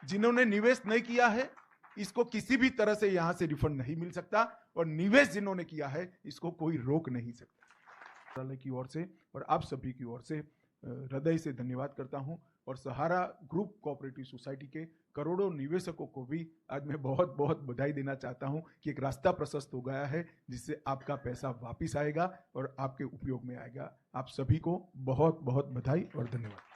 जिन्होंने निवेश नहीं किया है इसको किसी भी तरह से यहां से रिफंड नहीं मिल सकता, और निवेश जिन्होंने किया है इसको कोई रोक नहीं सकता। मंत्रालय की ओर से और आप सभी की ओर से हृदय से धन्यवाद करता हूं, और सहारा ग्रुप कोऑपरेटिव सोसाइटी के करोड़ों निवेशकों को भी आज मैं बहुत बहुत बधाई देना चाहता हूं कि एक रास्ता प्रशस्त हो गया है जिससे आपका पैसा वापस आएगा और आपके उपयोग में आएगा। आप सभी को बहुत बहुत बधाई और धन्यवाद।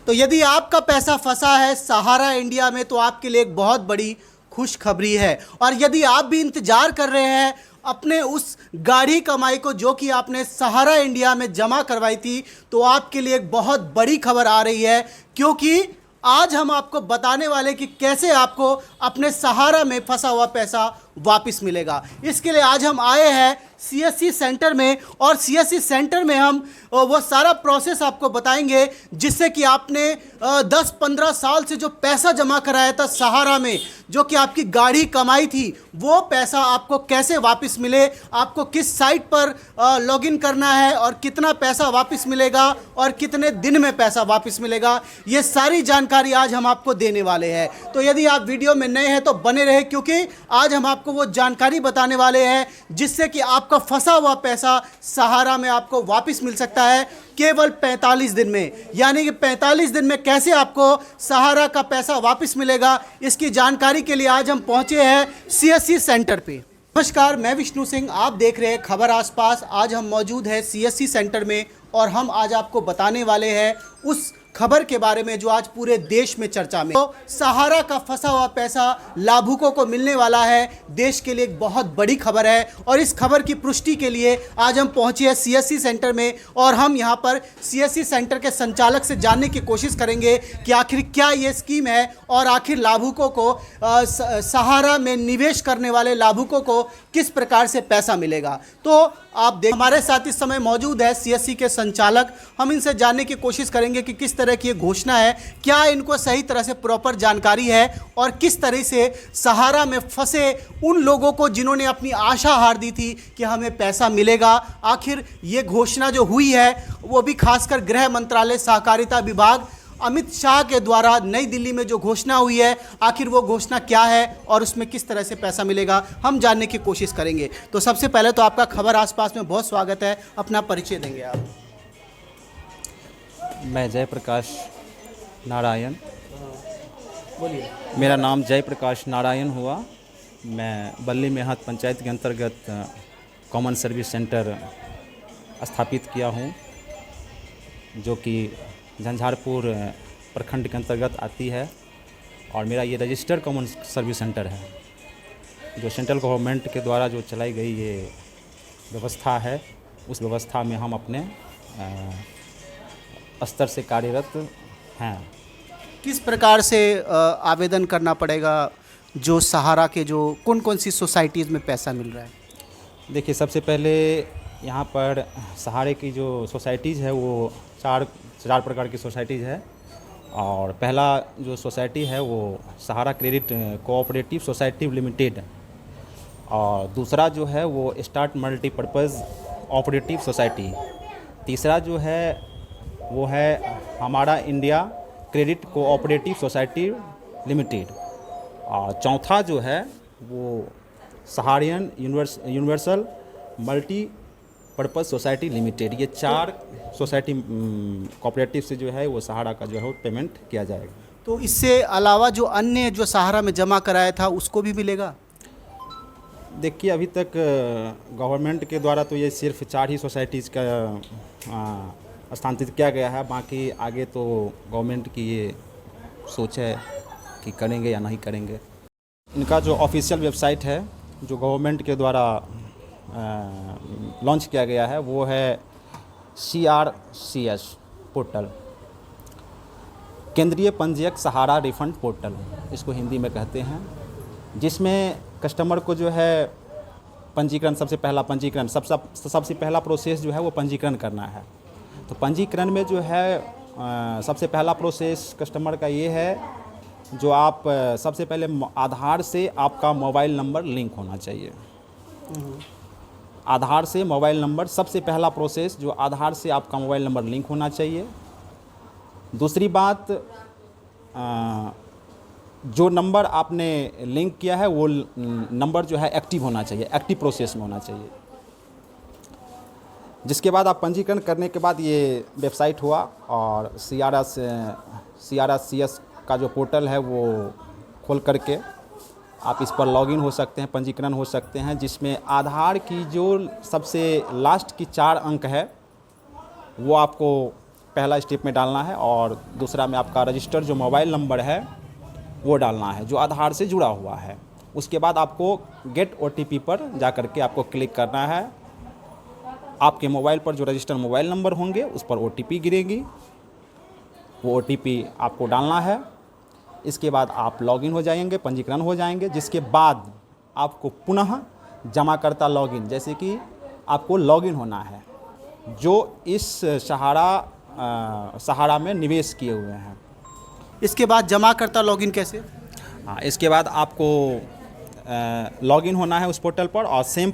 तो यदि आपका पैसा फंसा है सहारा इंडिया में तो आपके लिए एक बहुत बड़ी खुशखबरी है। और यदि आप भी इंतजार कर रहे हैं अपने उस गाढ़ी कमाई को जो कि आपने सहारा इंडिया में जमा करवाई थी, तो आपके लिए एक बहुत बड़ी खबर आ रही है, क्योंकि आज हम आपको बताने वाले कि कैसे आपको अपने सहारा में फंसा हुआ पैसा वापस मिलेगा। इसके लिए आज हम आए हैं सीएससी सेंटर में, और सीएससी सेंटर में हम वो सारा प्रोसेस आपको बताएंगे जिससे कि आपने 10-15 साल से जो पैसा जमा कराया था सहारा में, जो कि आपकी गाढ़ी कमाई थी, वो पैसा आपको कैसे वापस मिले, आपको किस साइट पर लॉगिन करना है और कितना पैसा वापस मिलेगा और कितने दिन में पैसा वापस मिलेगा, ये सारी जानकारी आज हम आपको देने वाले हैं। तो यदि आप वीडियो में नए हैं तो बने रहे, क्योंकि आज हम आपको वो जानकारी बताने वाले हैं जिससे कि आपका फंसा हुआ पैसा सहारा में आपको वापस मिल सकता है केवल 45 दिन में। यानी कि 45 दिन में कैसे आपको सहारा का पैसा वापस मिलेगा, इसकी जानकारी के लिए आज हम पहुंचे हैं सीएससी सेंटर पे। नमस्कार, मैं विष्णु सिंह, आप देख रहे हैं खबर आसपास। आज हम मौजूद हैं सीएससी सेंटर में और हम आज आपको बताने वाले हैं उस खबर के बारे में जो आज पूरे देश में चर्चा में। तो सहारा का फंसा हुआ पैसा लाभुकों को मिलने वाला है, देश के लिए एक बहुत बड़ी खबर है। और इस खबर की पुष्टि के लिए आज हम पहुंचे हैं सीएससी सेंटर में, और हम यहां पर सीएससी सेंटर के संचालक से जानने की कोशिश करेंगे कि आखिर क्या ये स्कीम है और आखिर लाभुकों को सहारा में निवेश करने वाले लाभुकों को किस प्रकार से पैसा मिलेगा। तो आप देख, हमारे साथ इस समय मौजूद है सीएससी के संचालक। हम इनसे जानने की कोशिश करेंगे कि किस तरह की ये घोषणा है, क्या इनको सही तरह से प्रॉपर जानकारी है और किस तरह से सहारा में फंसे उन लोगों को जिन्होंने अपनी आशा हार दी थी कि हमें पैसा मिलेगा, आखिर ये घोषणा जो हुई है वो भी खासकर गृह मंत्रालय सहकारिता विभाग अमित शाह के द्वारा नई दिल्ली में जो घोषणा हुई है, आखिर वो घोषणा क्या है और उसमें किस तरह से पैसा मिलेगा, हम जानने की कोशिश करेंगे। तो सबसे पहले तो आपका खबर आसपास में बहुत स्वागत है, अपना परिचय देंगे आप? मैं जयप्रकाश नारायण, बोलिए। मेरा नाम जयप्रकाश नारायण हुआ। मैं बल्ली मेहत पंचायत के अंतर्गत कॉमन सर्विस सेंटर स्थापित किया हूँ, जो कि झंझारपुर प्रखंड के अंतर्गत आती है। और मेरा ये रजिस्टर्ड कॉमन सर्विस सेंटर है, जो सेंट्रल गवर्नमेंट के द्वारा जो चलाई गई ये व्यवस्था है, उस व्यवस्था में हम अपने स्तर से कार्यरत हैं। किस प्रकार से आवेदन करना पड़ेगा, जो सहारा के जो कौन कौन सी सोसाइटीज़ में पैसा मिल रहा है? देखिए, सबसे पहले यहाँ पर सहारे की जो सोसाइटीज़ है वो चार प्रकार की सोसाइटीज़ है। और पहला जो सोसाइटी है वो सहारा क्रेडिट कोऑपरेटिव सोसाइटी लिमिटेड, और दूसरा जो है वो स्टार्ट मल्टीपर्पज़ ऑपरेटिव सोसाइटी, तीसरा जो है वो है Hamara India credit cooperative society limited, और चौथा जो है वो Sahariyan universal multi purpose society limited. ये चार सोसाइटी कोऑपरेटिव से जो है वो सहारा का जो है पेमेंट किया जाएगा। तो इससे अलावा जो अन्य जो सहारा में जमा कराया था उसको भी मिलेगा? देखिए, अभी तक गवर्नमेंट के द्वारा तो ये सिर्फ 4 ही सोसाइटीज़ का स्थानांतरित किया गया है। बाकी आगे तो गवर्नमेंट की ये सोच है कि करेंगे या नहीं करेंगे। इनका जो ऑफिशियल वेबसाइट है, जो गवर्नमेंट के द्वारा लॉन्च किया गया है, वो है CRCS पोर्टल, केंद्रीय पंजीयक सहारा रिफंड पोर्टल, इसको हिंदी में कहते हैं, जिसमें कस्टमर को जो है पंजीकरण, सबसे पहला प्रोसेस जो है वो पंजीकरण करना है। तो पंजीकरण में जो है सबसे पहला प्रोसेस कस्टमर का ये है, जो आप सबसे पहले आधार से आपका मोबाइल नंबर लिंक होना चाहिए। आधार से मोबाइल नंबर, सबसे पहला प्रोसेस जो आधार से आपका मोबाइल नंबर लिंक होना चाहिए। दूसरी बात, जो नंबर आपने लिंक किया है वो नंबर जो है एक्टिव होना चाहिए, एक्टिव प्रोसेस में होना चाहिए। जिसके बाद आप पंजीकरण करने के बाद ये वेबसाइट हुआ और CRS का जो पोर्टल है वो खोल करके आप इस पर लॉगिन हो सकते हैं, पंजीकरण हो सकते हैं, जिसमें आधार की जो सबसे लास्ट की 4 अंक है वो आपको पहला स्टेप में डालना है और दूसरा में आपका रजिस्टर जो मोबाइल नंबर है वो डालना है जो आधार से जुड़ा हुआ है। उसके बाद आपको गेट OTP पर जा कर के आपको क्लिक करना है। आपके मोबाइल पर जो रजिस्टर मोबाइल नंबर होंगे उस पर OTP गिरेगी, वो OTP आपको डालना है। इसके बाद आप लॉगिन हो जाएंगे, पंजीकरण हो जाएंगे, जिसके बाद आपको पुनः जमाकर्ता लॉगिन, जैसे कि आपको लॉगिन होना है जो इस सहारा में निवेश किए हुए हैं। इसके बाद जमाकर्ता लॉगिन कैसे? हाँ, इसके बाद आपको लॉगिन होना है उस पोर्टल पर और सेम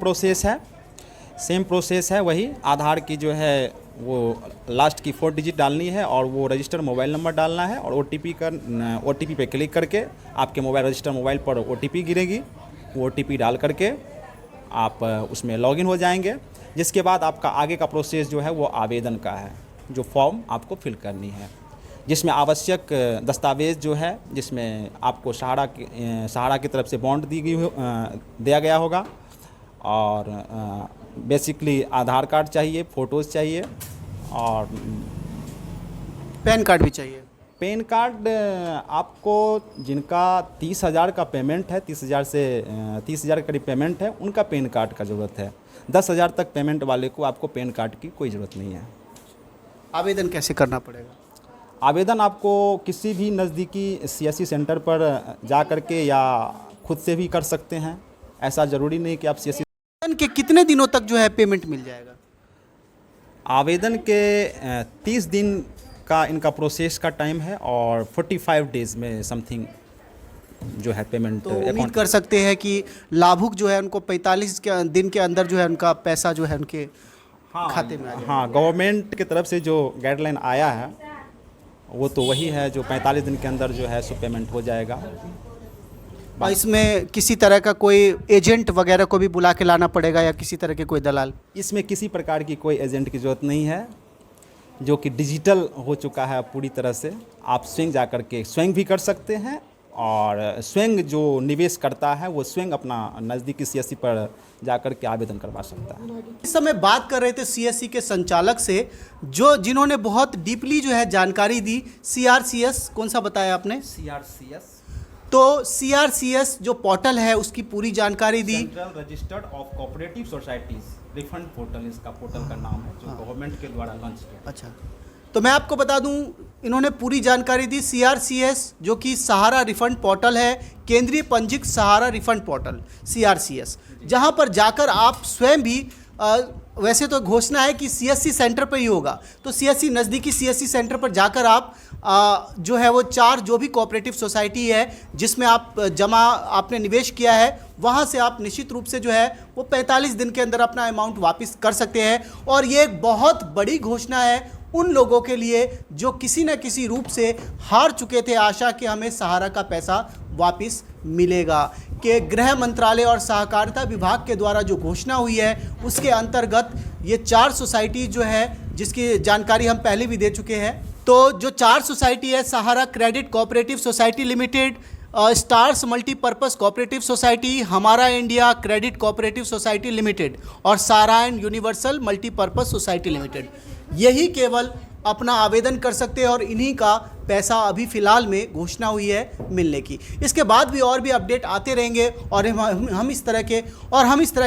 प्रोसेस है वही। आधार की जो है वो लास्ट की 4 डिजिट डालनी है और वो रजिस्टर मोबाइल नंबर डालना है और OTP पे क्लिक करके आपके रजिस्टर मोबाइल पर OTP गिरेगी। वो OTP डाल करके आप उसमें लॉगिन हो जाएंगे। जिसके बाद आपका आगे का प्रोसेस जो है वो आवेदन का है, जो फॉर्म आपको फिल करनी है, जिसमें आवश्यक दस्तावेज़ जो है, जिसमें आपको सहारा की तरफ से बॉन्ड दिया गया होगा और बेसिकली आधार कार्ड चाहिए, फ़ोटोज़ चाहिए और पैन कार्ड भी चाहिए। पैन कार्ड आपको जिनका 30,000 का पेमेंट है, 30,000 करीब पेमेंट है, उनका पैन कार्ड का ज़रूरत है। 10,000 तक पेमेंट वाले को आपको पैन कार्ड की कोई ज़रूरत नहीं है। आवेदन कैसे करना पड़ेगा? आवेदन आपको किसी भी नज़दीकी CSC सेंटर पर जा कर के या खुद से भी कर सकते हैं। ऐसा ज़रूरी नहीं कि आप CSC के कितने दिनों तक जो है पेमेंट मिल जाएगा? आवेदन के 30 दिन का इनका प्रोसेस का टाइम है और 45 डेज़ में समथिंग जो है पेमेंट तो उम्मीद कर सकते हैं कि लाभुक जो है उनको 45 दिन के अंदर जो है उनका पैसा जो है उनके खाते में आ जाएगा। हाँ, गवर्नमेंट की तरफ से जो गाइडलाइन आया है वो तो वही है, जो 45 दिन के अंदर जो है सो पेमेंट हो जाएगा। और इसमें किसी तरह का कोई एजेंट वगैरह को भी बुला के लाना पड़ेगा या किसी तरह के कोई दलाल? इसमें किसी प्रकार की कोई एजेंट की ज़रूरत नहीं है, जो कि डिजिटल हो चुका है पूरी तरह से। आप स्वयं जा कर के स्वयं भी कर सकते हैं और स्वयं जो निवेश करता है वो स्वयं अपना नज़दीकी CSC पर जाकर के आवेदन करवा सकता है। इस समय बात कर रहे थे CSC के संचालक से, जिन्होंने बहुत डीपली जो है जानकारी दी। CRCS कौन सा बताया आपने? CRCS। तो CRCS जो पोर्टल है उसकी पूरी जानकारी दी। Central registered of cooperative societies refund portal इसका पोर्टल का नाम है, जो गवर्नमेंट के द्वारा लॉन्च किया। अच्छा, तो मैं आपको बता दूं, इन्होंने पूरी जानकारी दी। CRCS जो कि सहारा रिफंड पोर्टल है, केंद्रीय पंजीकृत सहारा रिफंड पोर्टल CRCS, जहां पर जाकर आप स्वयं भी वैसे तो घोषणा है कि CSC सेंटर पर ही होगा, तो नज़दीकी CSC सेंटर पर जाकर आप जो है वो 4 जो भी कोऑपरेटिव सोसाइटी है जिसमें आपने निवेश किया है, वहाँ से आप निश्चित रूप से जो है वो 45 दिन के अंदर अपना अमाउंट वापस कर सकते हैं। और ये एक बहुत बड़ी घोषणा है उन लोगों के लिए जो किसी न किसी रूप से हार चुके थे आशा कि हमें सहारा का पैसा वापस मिलेगा। कि गृह मंत्रालय और सहकारिता विभाग के द्वारा जो घोषणा हुई है उसके अंतर्गत ये 4 सोसाइटी जो है, जिसकी जानकारी हम पहले भी दे चुके हैं। तो जो 4 सोसाइटी है, Sahara credit cooperative society limited, stars multipurpose cooperative society, Hamara India credit cooperative society limited और Sarayan universal multipurpose society limited, यही केवल अपना आवेदन कर सकते हैं और इन्हीं का पैसा अभी फ़िलहाल में घोषणा हुई है मिलने की। इसके बाद भी और भी अपडेट आते रहेंगे और हम इस तरह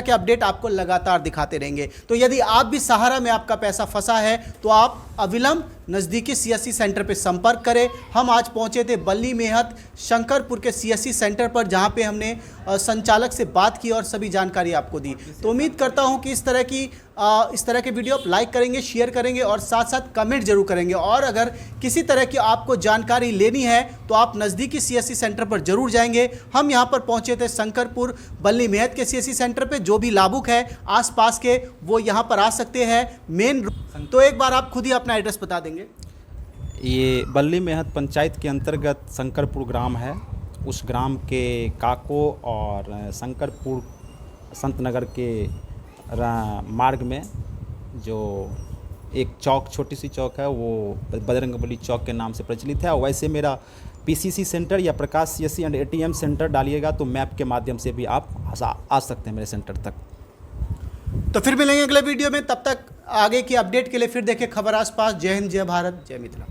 के अपडेट आपको लगातार दिखाते रहेंगे। तो यदि आप भी सहारा में आपका पैसा फंसा है तो आप अविलंब नज़दीकी CSC सेंटर पर संपर्क करें। हम आज पहुंचे थे बल्ली मेहत शंकरपुर के CSC सेंटर पर, जहां पे हमने संचालक से बात की और सभी जानकारी आपको दी। तो उम्मीद करता हूं कि इस तरह के वीडियो आप लाइक करेंगे, शेयर करेंगे और साथ साथ कमेंट जरूर करेंगे। और अगर किसी तरह की आपको जानकारी लेनी है तो आप नज़दीकी CSC सेंटर पर जरूर जाएंगे। हम यहां पर पहुंचे थे शंकरपुर बल्ली मेहत के CSC सेंटर पे। जो भी लाभुक है आसपास के वो यहां पर आ सकते हैं मेन। तो एक बार आप खुद ही अपना एड्रेस बता देंगे। ये बल्ली मेहत पंचायत के अंतर्गत शंकरपुर ग्राम है। उस ग्राम के काको और शंकरपुर संत नगर के मार्ग में जो एक चौक, छोटी सी चौक है, वो बजरंगबली चौक के नाम से प्रचलित है। और वैसे मेरा पीसीसी सेंटर या प्रकाश सीएससी एंड एटीएम सेंटर डालिएगा तो मैप के माध्यम से भी आप आ सकते हैं मेरे सेंटर तक। तो फिर मिलेंगे अगले वीडियो में, तब तक आगे की अपडेट के लिए फिर देखें खबर आसपास। जय हिंद, जय भारत, जय मिथिला।